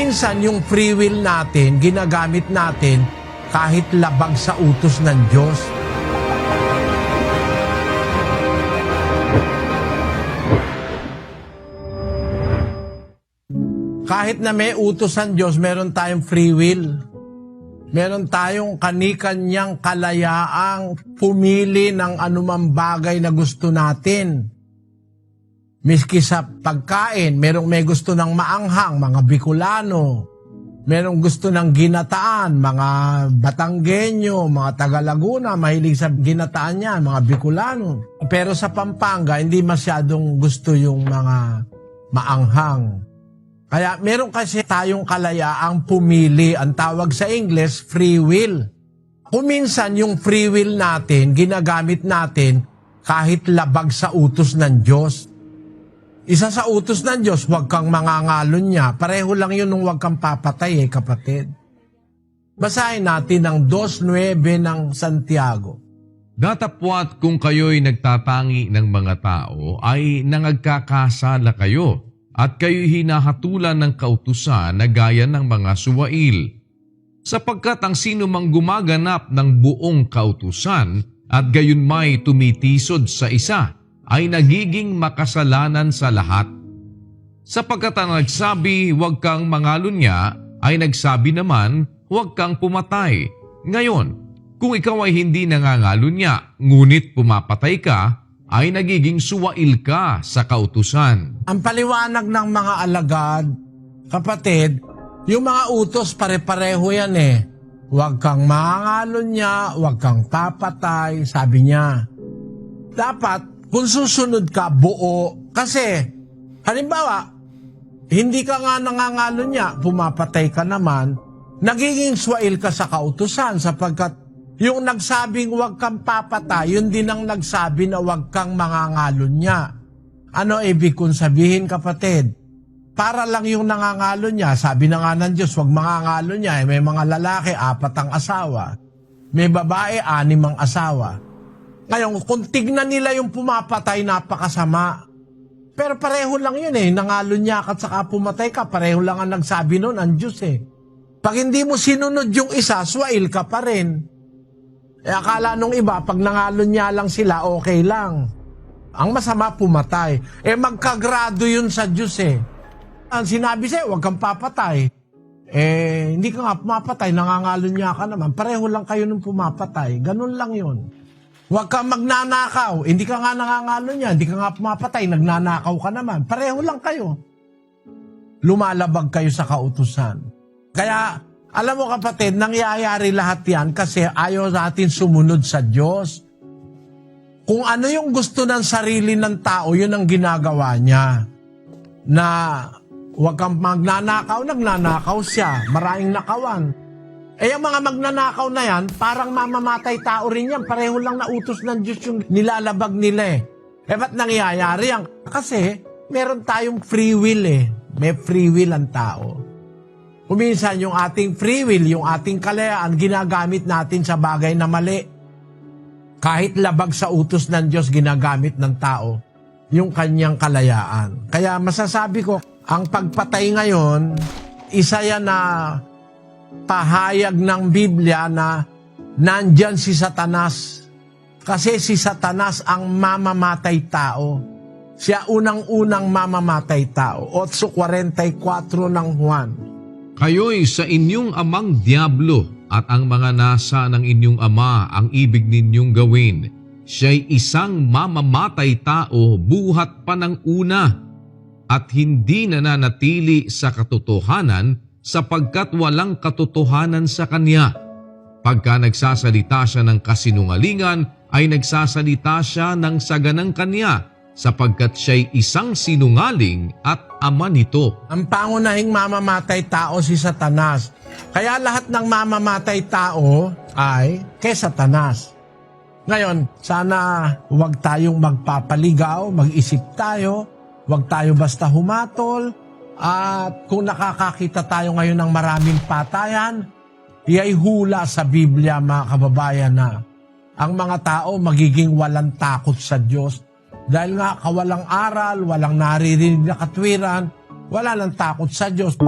Kuminsan yung free will natin, ginagamit natin kahit labag sa utos ng Diyos. Kahit na may utos ng Diyos, meron tayong free will. Meron tayong kani-kanyang kalayaang pumili ng anumang bagay na gusto natin. Miski sa pagkain, may gusto ng maanghang, mga Bicolano. Merong gusto ng ginataan, mga Batanggenyo, mga Taga-Laguna, mahilig sa ginataan yan, mga Bicolano. Pero sa Pampanga, hindi masyadong gusto yung mga maanghang. Kaya meron kasi tayong kalayaang pumili, ang tawag sa English, free will. Kuminsan yung free will natin, ginagamit natin kahit labag sa utos ng Diyos. Isa sa utos ng Diyos, huwag kang mangangalon niya. Pareho lang yun nung huwag kang papatay kapatid. Basahin natin ang 2:9 ng Santiago. Datapwat kung kayo'y nagtatangi ng mga tao ay nangagkakasala kayo at kayo'y hinahatulan ng kautusan na gaya ng mga suwail. Sapagkat ang sino mang gumaganap ng buong kautusan at gayon may tumitisod sa isa, ay nagiging makasalanan sa lahat. Sapagkat ang nagsabi, huwag kang mangalunya, ay nagsabi naman, huwag kang pumatay. Ngayon, kung ikaw ay hindi nangangalunya, ngunit pumapatay ka, ay nagiging suwail ka sa kautusan. Ang paliwanag ng mga alagad, kapatid, yung mga utos pare-pareho yan eh. Huwag kang mangalunya, huwag kang papatay, sabi niya. Dapat, kung susunod ka, buo. Kasi, halimbawa, hindi ka nga nangangalunya, pumapatay ka naman, nagiging suwail ka sa kautusan sapagkat yung nagsabing huwag kang papatay, yun din ang nagsabi na huwag kang mangangalunya. Ano ibig kong sabihin, kapatid? Para lang yung nangangalunya, sabi na nga ng Diyos, huwag mangangalunya. May mga lalaki, 4 ang asawa. May babae, 6 ang asawa. Ngayon, kung tignan nila yung pumapatay, napakasama. Pero pareho lang yun eh. Nangalunya ka at saka pumatay ka, pareho lang ang nagsabi nun, ang Diyos eh. Pag hindi mo sinunod yung isa, swail ka pa rin. Eh akala nung iba, pag nangalunya lang sila, okay lang. Ang masama, pumatay. Eh magkagrado yun sa Diyos eh. Ang sinabi sa'yo, huwag kang papatay. Eh, hindi ka nga pumapatay, nangangalunya ka naman. Pareho lang kayo nung pumapatay. Ganun lang yun. Huwag kang magnanakaw. Hindi ka nga nangangalunya, hindi ka nga pumapatay, nagnanakaw ka naman. Pareho lang kayo. Lumalabag kayo sa kautusan. Kaya, alam mo kapatid, nangyayari lahat yan kasi ayaw natin sumunod sa Diyos. Kung ano yung gusto ng sarili ng tao, yun ang ginagawa niya. Na huwag kang magnanakaw, nagnanakaw siya. Maraming nakawan. Eh yung mga magnanakaw na yan, parang mamamatay tao rin yan. Pareho lang na utos ng Diyos yung nilalabag nila eh. Eh ba't nangyayari yan? Kasi meron tayong free will eh. May free will ang tao. Kuminsan yung ating free will, yung ating kalayaan, ginagamit natin sa bagay na mali. Kahit labag sa utos ng Diyos, ginagamit ng tao yung kanyang kalayaan. Kaya masasabi ko, ang pagpatay ngayon, isa yan na pahayag ng Biblia na nandyan si Satanas. Kasi si Satanas ang mamamatay tao. Siya unang-unang mamamatay tao. 8:44 ng Juan. Kayo'y sa inyong amang Diablo at ang mga nasa ng inyong ama ang ibig ninyong gawin. Siya'y isang mamamatay tao buhat pa ng una at hindi nananatili sa katotohanan sapagkat walang katotohanan sa kanya. Pagka nagsasalita siya ng kasinungalingan, ay nagsasalita siya ng saganang kanya, sapagkat siya'y isang sinungaling at ama nito. Ang pangunahing mamamatay tao si Satanas. Kaya lahat ng mamamatay tao ay kay Satanas. Ngayon, sana huwag tayong magpapaligaw, mag-isip tayo, huwag tayo basta humatol. At kung nakakakita tayo ngayon ng maraming patayan, iya'y hula sa Biblia, mga kababayan, na ang mga tao magiging walang takot sa Diyos. Dahil nga kawalang aral, walang naririnig na katwiran, wala nang takot sa Diyos.